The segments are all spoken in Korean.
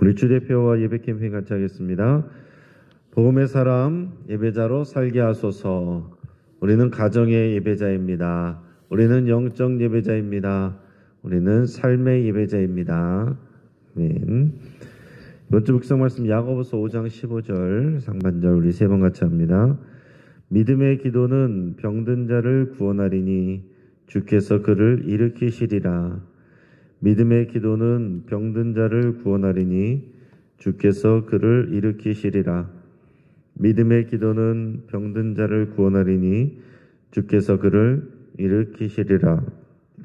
우리 주 대표와 예배 캠페인 같이 하겠습니다. 복음의 사람 예배자로 살게 하소서. 우리는 가정의 예배자입니다. 우리는 영적 예배자입니다. 우리는 삶의 예배자입니다. 아멘. 이번 주 묵상 말씀 야고보서 5장 15절 상반절 우리 세 번 같이 합니다. 믿음의 기도는 병든 자를 구원하리니 주께서 그를 일으키시리라. 믿음의 기도는 병든 자를 구원하리니 주께서 그를 일으키시리라. 믿음의 기도는 병든 자를 구원하리니 주께서 그를 일으키시리라.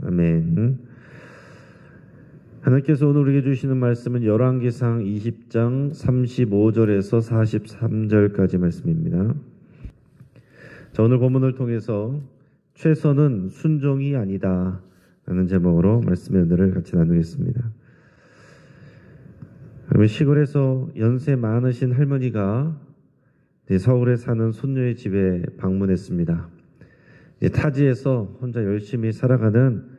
아멘. 하나님께서 오늘 우리에게 주시는 말씀은 열왕기상 20장 35절에서 43절까지 말씀입니다. 자, 오늘 본문을 통해서 최선은 순종이 아니다 라는 제목으로 말씀의 은혜를 같이 나누겠습니다. 시골에서 연세 많으신 할머니가 서울에 사는 손녀의 집에 방문했습니다. 타지에서 혼자 열심히 살아가는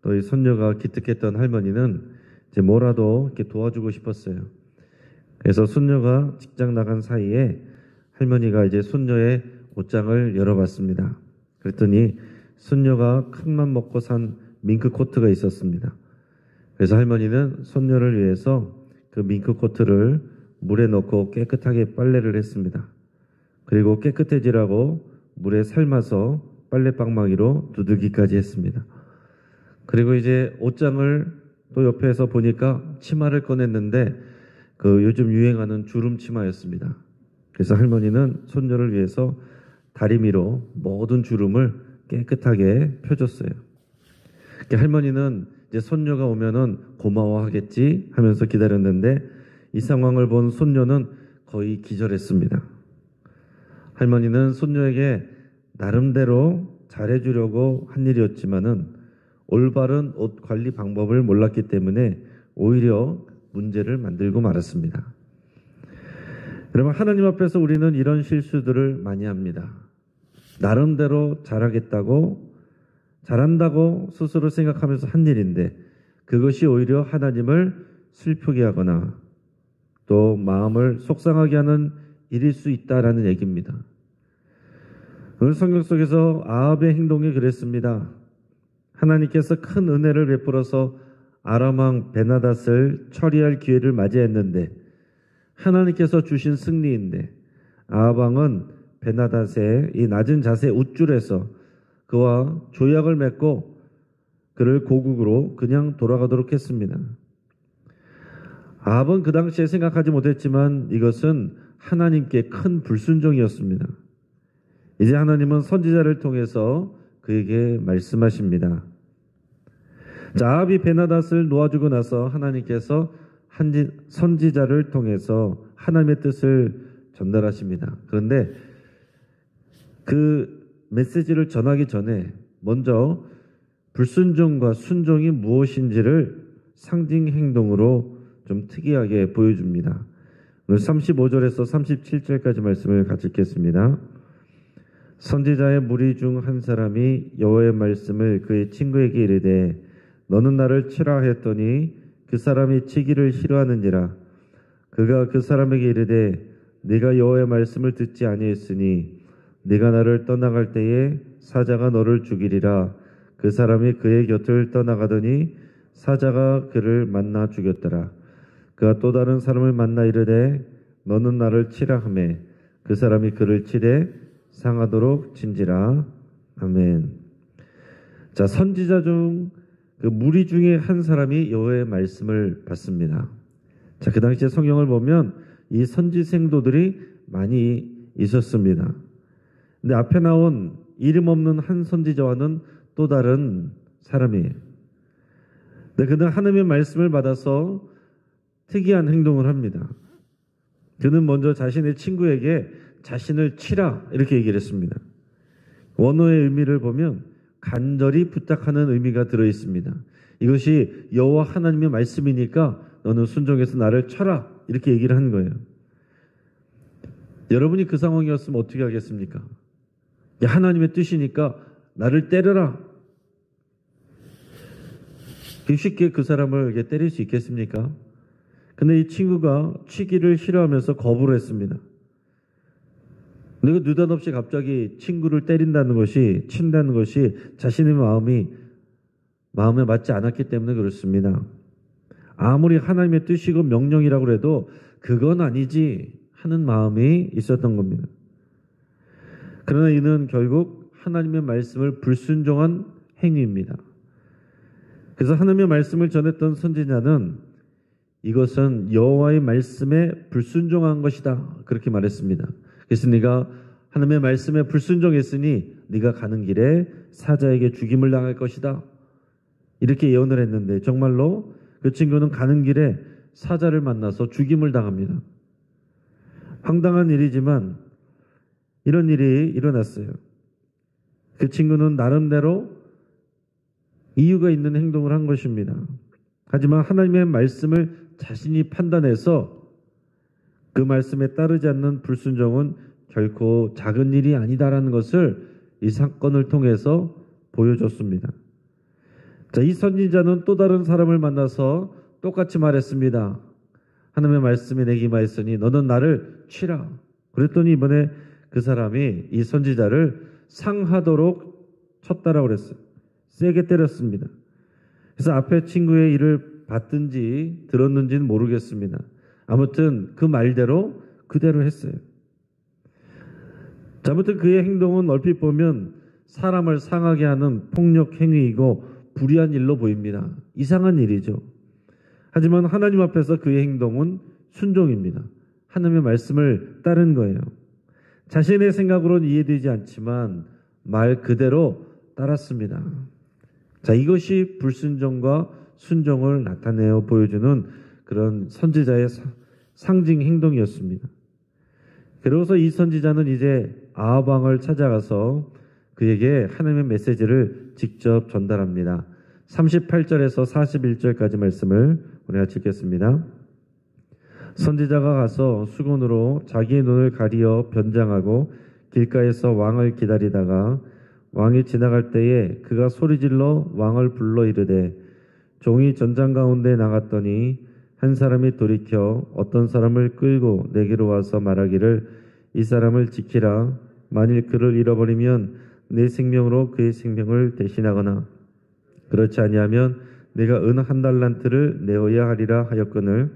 또 이 손녀가 기특했던 할머니는 이제 뭐라도 이렇게 도와주고 싶었어요. 그래서 손녀가 직장 나간 사이에 할머니가 이제 손녀의 옷장을 열어봤습니다. 그랬더니 손녀가 큰맘 먹고 산 밍크 코트가 있었습니다. 그래서 할머니는 손녀를 위해서 그 밍크 코트를 물에 넣고 깨끗하게 빨래를 했습니다. 그리고 깨끗해지라고 물에 삶아서 빨래방망이로 두들기까지 했습니다. 그리고 이제 옷장을 또 옆에서 보니까 치마를 꺼냈는데 그 요즘 유행하는 주름 치마였습니다. 그래서 할머니는 손녀를 위해서 다리미로 모든 주름을 깨끗하게 펴줬어요. 할머니는 이제 손녀가 오면은 고마워하겠지 하면서 기다렸는데 이 상황을 본 손녀는 거의 기절했습니다. 할머니는 손녀에게 나름대로 잘해주려고 한 일이었지만은 올바른 옷 관리 방법을 몰랐기 때문에 오히려 문제를 만들고 말았습니다. 여러분, 하나님 앞에서 우리는 이런 실수들을 많이 합니다. 나름대로 잘한다고 스스로 생각하면서 한 일인데 그것이 오히려 하나님을 슬프게 하거나 또 마음을 속상하게 하는 일일 수 있다라는 얘기입니다. 오늘 성경 속에서 아합의 행동이 그랬습니다. 하나님께서 큰 은혜를 베풀어서 아람 왕 베나닷을 처리할 기회를 맞이했는데 하나님께서 주신 승리인데 아합 왕은 베나닷의 이 낮은 자세 우쭐해서 그와 조약을 맺고 그를 고국으로 그냥 돌아가도록 했습니다. 아합은 그 당시에 생각하지 못했지만 이것은 하나님께 큰 불순종이었습니다. 이제 하나님은 선지자를 통해서 그에게 말씀하십니다. 자, 아합이 베나닷을 놓아주고 나서 하나님께서 선지자를 통해서 하나님의 뜻을 전달하십니다. 그런데 그 메시지를 전하기 전에 먼저 불순종과 순종이 무엇인지를 상징 행동으로 좀 특이하게 보여줍니다. 오늘 35절에서 37절까지 말씀을 같이 읽겠습니다. 선지자의 무리 중 한 사람이 여호와의 말씀을 그의 친구에게 이르되 너는 나를 치라 했더니 그 사람이 치기를 싫어하는지라. 그가 그 사람에게 이르되 네가 여호와의 말씀을 듣지 아니했으니 네가 나를 떠나갈 때에 사자가 너를 죽이리라. 그 사람이 그의 곁을 떠나가더니 사자가 그를 만나 죽였더라. 그가 또 다른 사람을 만나 이르되 너는 나를 치라 하매 그 사람이 그를 치되 상하도록 친지라. 아멘. 자, 선지자 중 그 무리 중에 한 사람이 여호와의 말씀을 받습니다. 자, 그 당시에 성경을 보면 이 선지생도들이 많이 있었습니다. 근데 앞에 나온 이름 없는 한 선지자와는 또 다른 사람이에요. 근데 그는 하나님의 말씀을 받아서 특이한 행동을 합니다. 그는 먼저 자신의 친구에게 자신을 치라 이렇게 얘기를 했습니다. 원어의 의미를 보면 간절히 부탁하는 의미가 들어있습니다. 이것이 여호와 하나님의 말씀이니까 너는 순종해서 나를 쳐라 이렇게 얘기를 한 거예요. 여러분이 그 상황이었으면 어떻게 하겠습니까? 하나님의 뜻이니까 나를 때려라. 쉽게 그 사람을 때릴 수 있겠습니까? 근데 이 친구가 치기를 싫어하면서 거부를 했습니다. 근데 그 느닷없이 갑자기 친구를 때린다는 것이, 친다는 것이 자신의 마음에 맞지 않았기 때문에 그렇습니다. 아무리 하나님의 뜻이고 명령이라고 해도 그건 아니지 하는 마음이 있었던 겁니다. 그러나 이는 결국 하나님의 말씀을 불순종한 행위입니다. 그래서 하나님의 말씀을 전했던 선지자는 이것은 여호와의 말씀에 불순종한 것이다 그렇게 말했습니다. 그래서 네가 하나님의 말씀에 불순종했으니 네가 가는 길에 사자에게 죽임을 당할 것이다 이렇게 예언을 했는데 정말로 그 친구는 가는 길에 사자를 만나서 죽임을 당합니다. 황당한 일이지만 이런 일이 일어났어요. 그 친구는 나름대로 이유가 있는 행동을 한 것입니다. 하지만 하나님의 말씀을 자신이 판단해서 그 말씀에 따르지 않는 불순종은 결코 작은 일이 아니다라는 것을 이 사건을 통해서 보여줬습니다. 자, 이 선지자는 또 다른 사람을 만나서 똑같이 말했습니다. 하나님의 말씀이 내게 임하였으니 너는 나를 치라. 그랬더니 이번에 그 사람이 이 선지자를 상하도록 쳤다라고 그랬어요. 세게 때렸습니다. 그래서 앞에 친구의 일을 봤든지 들었는지는 모르겠습니다. 아무튼 그 말대로 그대로 했어요. 자, 아무튼 그의 행동은 얼핏 보면 사람을 상하게 하는 폭력 행위이고 불의한 일로 보입니다. 이상한 일이죠. 하지만 하나님 앞에서 그의 행동은 순종입니다. 하나님의 말씀을 따른 거예요. 자신의 생각으로는 이해되지 않지만 말 그대로 따랐습니다. 자, 이것이 불순종과 순종을 나타내어 보여주는 그런 선지자의 상징 행동이었습니다. 그러고서 이 선지자는 이제 아합 왕을 찾아가서 그에게 하나님의 메시지를 직접 전달합니다. 38절에서 41절까지 말씀을 우리가 읽겠습니다. 선지자가 가서 수건으로 자기의 눈을 가리어 변장하고 길가에서 왕을 기다리다가 왕이 지나갈 때에 그가 소리질러 왕을 불러 이르되 종이 전장 가운데 나갔더니 한 사람이 돌이켜 어떤 사람을 끌고 내게로 와서 말하기를 이 사람을 지키라. 만일 그를 잃어버리면 내 생명으로 그의 생명을 대신하거나 그렇지 아니하면 내가 은 1달란트를 내어야 하리라 하였거늘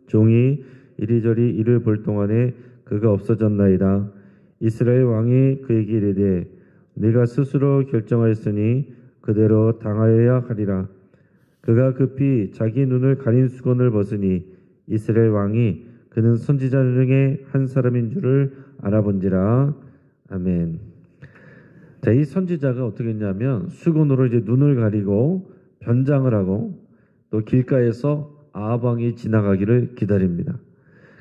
종이 이리저리 이를 볼 동안에 그가 없어졌나이다. 이스라엘 왕이 그에게 이르되 네가 스스로 결정하였으니 그대로 당하여야 하리라. 그가 급히 자기 눈을 가린 수건을 벗으니 이스라엘 왕이 그는 선지자 중에 한 사람인 줄을 알아본지라. 아멘. 자, 이 선지자가 어떻게 했냐면 수건으로 이제 눈을 가리고 변장을 하고 또 길가에서 아합 왕이 지나가기를 기다립니다.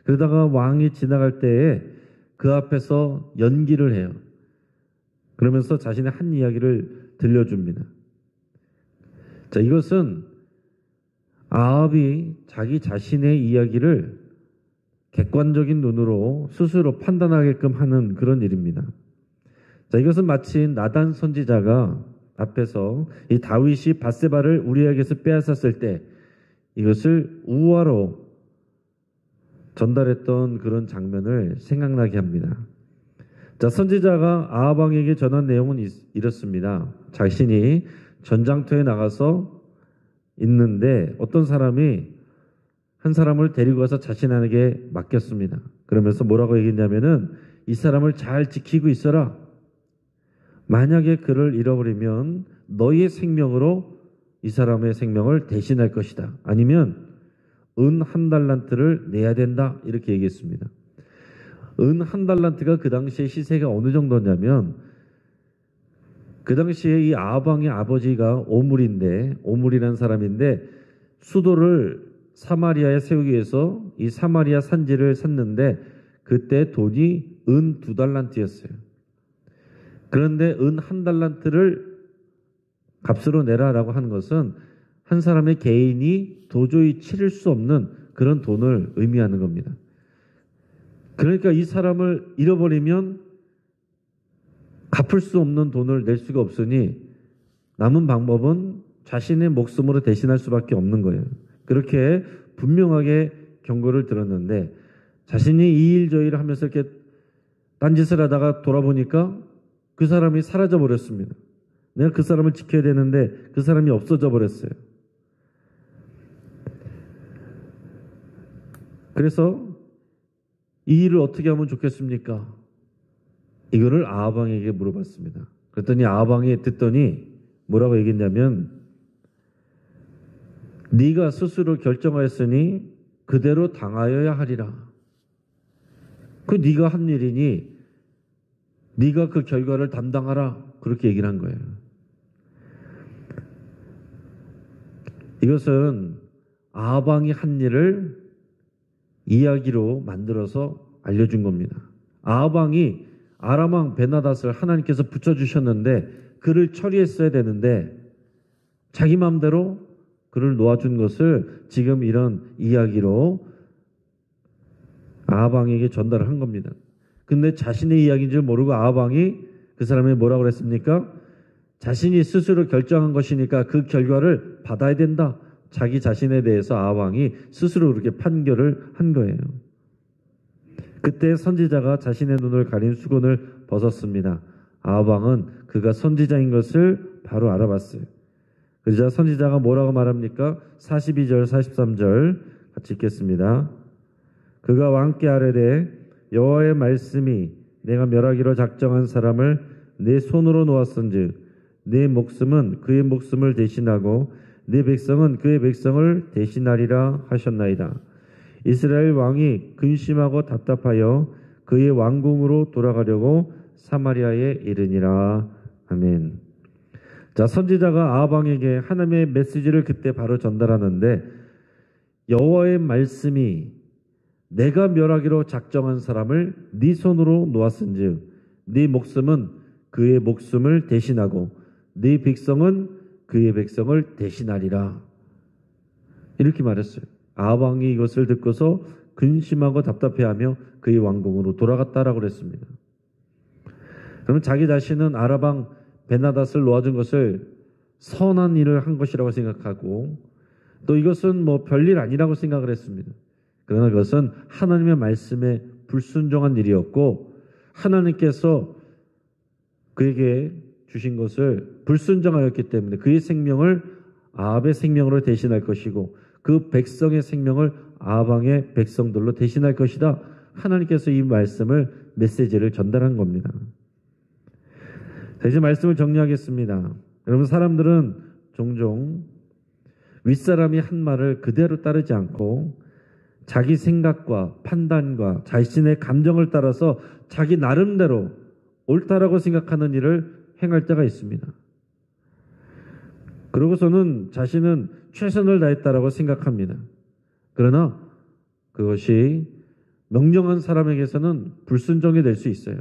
그러다가 왕이 지나갈 때에 그 앞에서 연기를 해요. 그러면서 자신의 한 이야기를 들려줍니다. 자, 이것은 아합이 자기 자신의 이야기를 객관적인 눈으로 스스로 판단하게끔 하는 그런 일입니다. 자, 이것은 마치 나단 선지자가 앞에서 이 다윗이 밧세바를 우리에게서 빼앗았을 때 이것을 우화로 전달했던 그런 장면을 생각나게 합니다. 자, 선지자가 아합 왕에게 전한 내용은 이렇습니다. 자신이 전장터에 나가서 있는데 어떤 사람이 한 사람을 데리고 가서 자신에게 맡겼습니다. 그러면서 뭐라고 얘기했냐면은 이 사람을 잘 지키고 있어라. 만약에 그를 잃어버리면 너희의 생명으로 이 사람의 생명을 대신할 것이다. 아니면 은 1달란트를 내야 된다. 이렇게 얘기했습니다. 은 1달란트가 그 당시에 시세가 어느 정도냐면 그 당시에 이 아합 왕의 아버지가 오물이라는 사람인데 수도를 사마리아에 세우기 위해서 이 사마리아 산지를 샀는데 그때 돈이 은 2달란트였어요. 그런데 은 1달란트를 값으로 내라라고 하는 것은 한 사람의 개인이 도저히 치를 수 없는 그런 돈을 의미하는 겁니다. 그러니까 이 사람을 잃어버리면 갚을 수 없는 돈을 낼 수가 없으니 남은 방법은 자신의 목숨으로 대신할 수밖에 없는 거예요. 그렇게 분명하게 경고를 들었는데 자신이 이 일 저 일을 하면서 이렇게 딴짓을 하다가 돌아보니까 그 사람이 사라져 버렸습니다. 내가 그 사람을 지켜야 되는데 그 사람이 없어져 버렸어요. 그래서 이 일을 어떻게 하면 좋겠습니까? 이거를 아합 왕에게 물어봤습니다. 그랬더니 아합 왕이 듣더니 뭐라고 얘기했냐면 네가 스스로 결정하였으니 그대로 당하여야 하리라. 그 네가 한 일이니 네가 그 결과를 담당하라. 그렇게 얘기를 한 거예요. 이것은 아합 왕이 한 일을 이야기로 만들어서 알려준 겁니다. 아합 왕이 아람 왕 베나닷을 하나님께서 붙여주셨는데 그를 처리했어야 되는데 자기 마음대로 그를 놓아준 것을 지금 이런 이야기로 아합 왕에게 전달을 한 겁니다. 근데 자신의 이야기인 줄 모르고 아합 왕이 그 사람이 뭐라고 그랬습니까? 자신이 스스로 결정한 것이니까 그 결과를 받아야 된다. 자기 자신에 대해서 아합 왕이 스스로 그렇게 판결을 한 거예요. 그때 선지자가 자신의 눈을 가린 수건을 벗었습니다. 아합 왕은 그가 선지자인 것을 바로 알아봤어요. 그러자 선지자가 뭐라고 말합니까? 42절 43절 같이 읽겠습니다. 그가 왕께 아뢰되 여호와의 말씀이 내가 멸하기로 작정한 사람을 내 손으로 놓았은즉 내 목숨은 그의 목숨을 대신하고 내 백성은 그의 백성을 대신하리라 하셨나이다. 이스라엘 왕이 근심하고 답답하여 그의 왕궁으로 돌아가려고 사마리아에 이르니라. 아멘. 자, 선지자가 아합 왕에게 하나님의 메시지를 그때 바로 전달하는데 여호와의 말씀이 내가 멸하기로 작정한 사람을 네 손으로 놓았은즉 네 목숨은 그의 목숨을 대신하고 네 백성은 그의 백성을 대신하리라. 이렇게 말했어요. 아합 왕이 이것을 듣고서 근심하고 답답해하며 그의 왕궁으로 돌아갔다라고 그랬습니다. 그러면 자기 자신은 아람 왕 베나닷을 놓아준 것을 선한 일을 한 것이라고 생각하고 또 이것은 뭐 별일 아니라고 생각을 했습니다. 그러나 그것은 하나님의 말씀에 불순종한 일이었고 하나님께서 그에게 주신 것을 불순종하였기 때문에 그의 생명을 아합의 생명으로 대신할 것이고 그 백성의 생명을 아합 왕의 백성들로 대신할 것이다. 하나님께서 이 말씀을 메시지를 전달한 겁니다. 자, 이제 말씀을 정리하겠습니다. 여러분 사람들은 종종 윗사람이 한 말을 그대로 따르지 않고 자기 생각과 판단과 자신의 감정을 따라서 자기 나름대로 옳다라고 생각하는 일을 행할 때가 있습니다. 그러고서는 자신은 최선을 다했다라고 생각합니다. 그러나 그것이 명령한 사람에게서는 불순종이 될 수 있어요.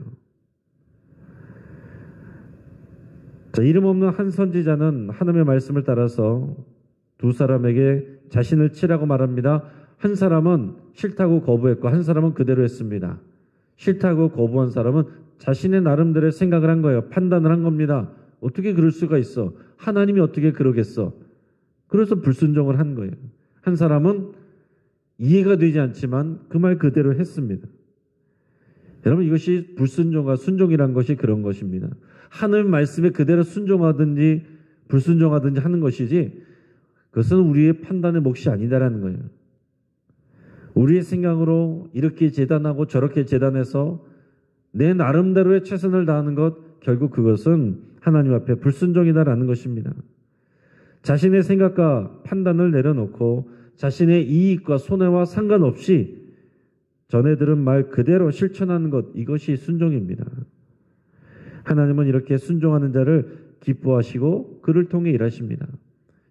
자, 이름 없는 한 선지자는 하나님의 말씀을 따라서 두 사람에게 자신을 치라고 말합니다. 한 사람은 싫다고 거부했고 한 사람은 그대로 했습니다. 싫다고 거부한 사람은 자신의 나름대로의 생각을 한 거예요. 판단을 한 겁니다. 어떻게 그럴 수가 있어? 하나님이 어떻게 그러겠어? 그래서 불순종을 한 거예요. 한 사람은 이해가 되지 않지만 그 말 그대로 했습니다. 여러분 이것이 불순종과 순종이란 것이 그런 것입니다. 하나님 말씀에 그대로 순종하든지 불순종하든지 하는 것이지 그것은 우리의 판단의 몫이 아니다라는 거예요. 우리의 생각으로 이렇게 재단하고 저렇게 재단해서 내 나름대로의 최선을 다하는 것 결국 그것은 하나님 앞에 불순종이다라는 것입니다. 자신의 생각과 판단을 내려놓고 자신의 이익과 손해와 상관없이 전에 들은 말 그대로 실천하는 것 이것이 순종입니다. 하나님은 이렇게 순종하는 자를 기뻐하시고 그를 통해 일하십니다.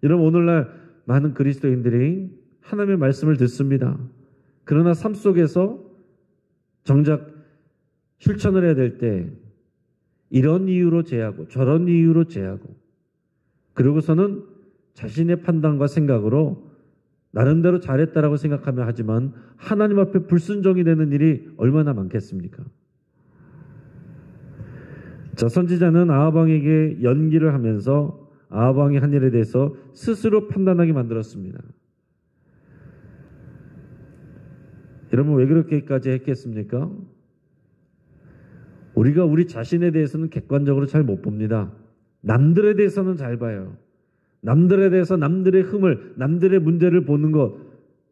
여러분 오늘날 많은 그리스도인들이 하나님의 말씀을 듣습니다. 그러나 삶 속에서 정작 실천을 해야 될 때 이런 이유로 제하고 저런 이유로 제하고 그러고서는 자신의 판단과 생각으로 나름대로 잘했다라고 생각하며 하지만 하나님 앞에 불순종이 되는 일이 얼마나 많겠습니까? 자, 선지자는 아합 왕에게 연기를 하면서 아합 왕이 한 일에 대해서 스스로 판단하게 만들었습니다. 여러분 왜 그렇게까지 했겠습니까? 우리가 우리 자신에 대해서는 객관적으로 잘 못 봅니다. 남들에 대해서는 잘 봐요. 남들에 대해서 남들의 흠을, 남들의 문제를 보는 것,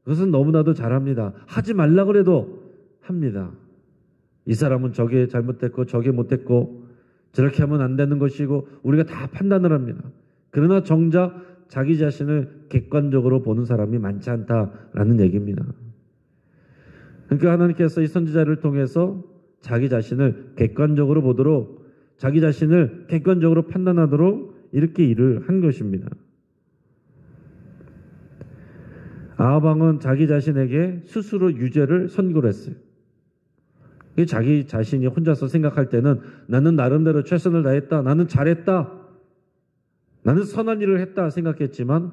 그것은 너무나도 잘합니다. 하지 말라 그래도 합니다. 이 사람은 저게 잘못됐고 저게 못됐고 저렇게 하면 안 되는 것이고 우리가 다 판단을 합니다. 그러나 정작 자기 자신을 객관적으로 보는 사람이 많지 않다라는 얘기입니다. 그러니까 하나님께서 이 선지자를 통해서 자기 자신을 객관적으로 보도록, 자기 자신을 객관적으로 판단하도록 이렇게 일을 한 것입니다. 아합 왕은 자기 자신에게 스스로 유죄를 선고를 했어요. 자기 자신이 혼자서 생각할 때는 나는 나름대로 최선을 다했다, 나는 잘했다, 나는 선한 일을 했다 생각했지만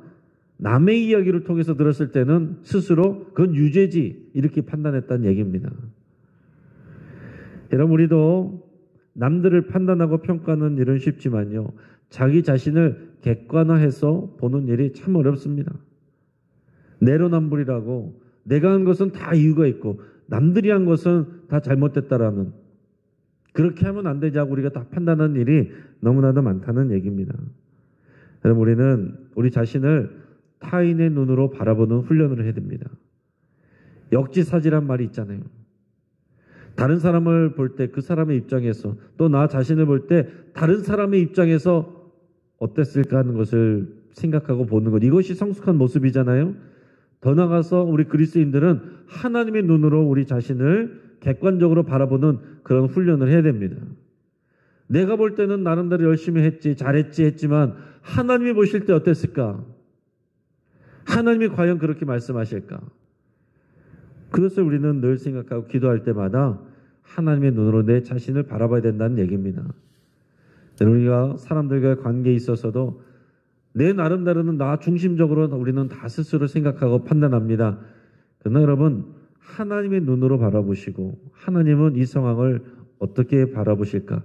남의 이야기를 통해서 들었을 때는 스스로 그건 유죄지 이렇게 판단했다는 얘기입니다. 여러분 우리도 남들을 판단하고 평가하는 일은 쉽지만요, 자기 자신을 객관화해서 보는 일이 참 어렵습니다. 내로남불이라고 내가 한 것은 다 이유가 있고 남들이 한 것은 다 잘못됐다라는, 그렇게 하면 안 되자고 우리가 다 판단하는 일이 너무나도 많다는 얘기입니다. 여러분 우리는 우리 자신을 타인의 눈으로 바라보는 훈련을 해야 됩니다. 역지사지란 말이 있잖아요. 다른 사람을 볼 때 그 사람의 입장에서, 또 나 자신을 볼 때 다른 사람의 입장에서 어땠을까 하는 것을 생각하고 보는 것, 이것이 성숙한 모습이잖아요. 더 나아가서 우리 그리스도인들은 하나님의 눈으로 우리 자신을 객관적으로 바라보는 그런 훈련을 해야 됩니다. 내가 볼 때는 나름대로 열심히 했지, 잘했지 했지만 하나님이 보실 때 어땠을까? 하나님이 과연 그렇게 말씀하실까? 그것을 우리는 늘 생각하고 기도할 때마다 하나님의 눈으로 내 자신을 바라봐야 된다는 얘기입니다. 우리가 사람들과의 관계에 있어서도 내 나름대로는 나 중심적으로 우리는 다 스스로 생각하고 판단합니다. 그러나 여러분 하나님의 눈으로 바라보시고 하나님은 이 상황을 어떻게 바라보실까?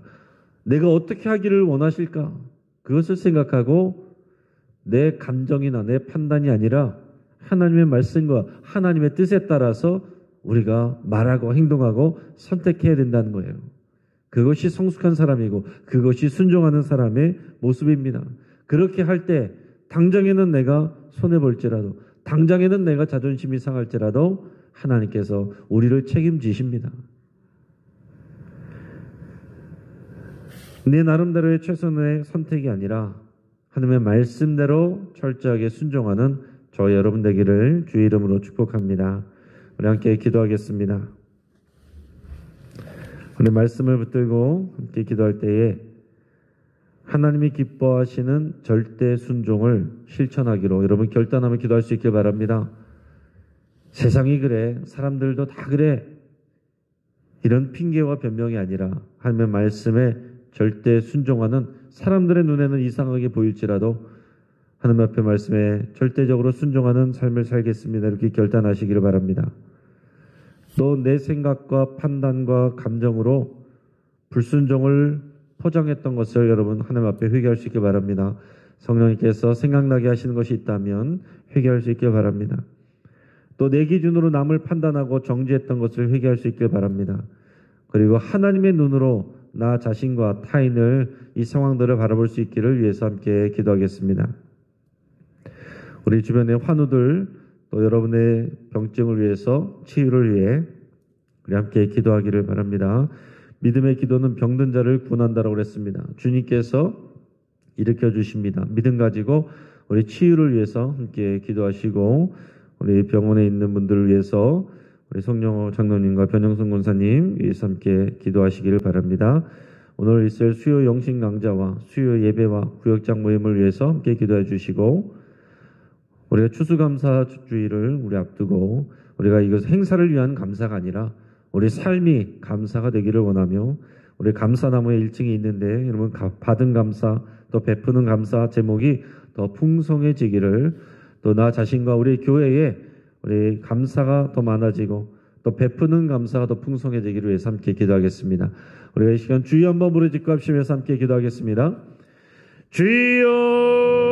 내가 어떻게 하기를 원하실까? 그것을 생각하고 내 감정이나 내 판단이 아니라 하나님의 말씀과 하나님의 뜻에 따라서 우리가 말하고 행동하고 선택해야 된다는 거예요. 그것이 성숙한 사람이고 그것이 순종하는 사람의 모습입니다. 그렇게 할 때 당장에는 내가 손해볼지라도, 당장에는 내가 자존심이 상할지라도 하나님께서 우리를 책임지십니다. 내 나름대로의 최선의 선택이 아니라 하나님의 말씀대로 철저하게 순종하는 저희 여러분 되기를 주의 이름으로 축복합니다. 우리 함께 기도하겠습니다. 오늘 말씀을 붙들고 함께 기도할 때에 하나님이 기뻐하시는 절대 순종을 실천하기로 여러분 결단하며 기도할 수 있길 바랍니다. 세상이 그래, 사람들도 다 그래, 이런 핑계와 변명이 아니라 하나님의 말씀에 절대 순종하는, 사람들의 눈에는 이상하게 보일지라도 하나님 앞에 말씀에 절대적으로 순종하는 삶을 살겠습니다. 이렇게 결단하시기를 바랍니다. 또 내 생각과 판단과 감정으로 불순종을 포장했던 것을 여러분 하나님 앞에 회개할 수 있길 바랍니다. 성령님께서 생각나게 하시는 것이 있다면 회개할 수 있길 바랍니다. 또 내 기준으로 남을 판단하고 정죄했던 것을 회개할 수 있길 바랍니다. 그리고 하나님의 눈으로 나 자신과 타인을, 이 상황들을 바라볼 수 있기를 위해서 함께 기도하겠습니다. 우리 주변의 환우들, 또 여러분의 병증을 위해서, 치유를 위해 우리 함께 기도하기를 바랍니다. 믿음의 기도는 병든 자를 구원한다라고 그랬습니다. 주님께서 일으켜 주십니다. 믿음 가지고 우리 치유를 위해서 함께 기도하시고, 우리 병원에 있는 분들을 위해서 우리 송영호 장로님과 변영선 권사님 위해서 함께 기도하시기를 바랍니다. 오늘 있을 수요 영신 강좌와 수요 예배와 구역장 모임을 위해서 함께 기도해 주시고, 우리가 추수감사주의를 우리 앞두고 우리가 이것 행사를 위한 감사가 아니라 우리 삶이 감사가 되기를 원하며, 우리 감사나무의 1층에 있는데 여러분 받은 감사, 또 베푸는 감사 제목이 더 풍성해지기를, 또 나 자신과 우리 교회에 우리 감사가 더 많아지고 또 베푸는 감사가 더 풍성해지기를 위해서 함께 기도하겠습니다. 우리가 이 시간 주여 한번 부르짖고 합심해서 함께 기도하겠습니다. 주여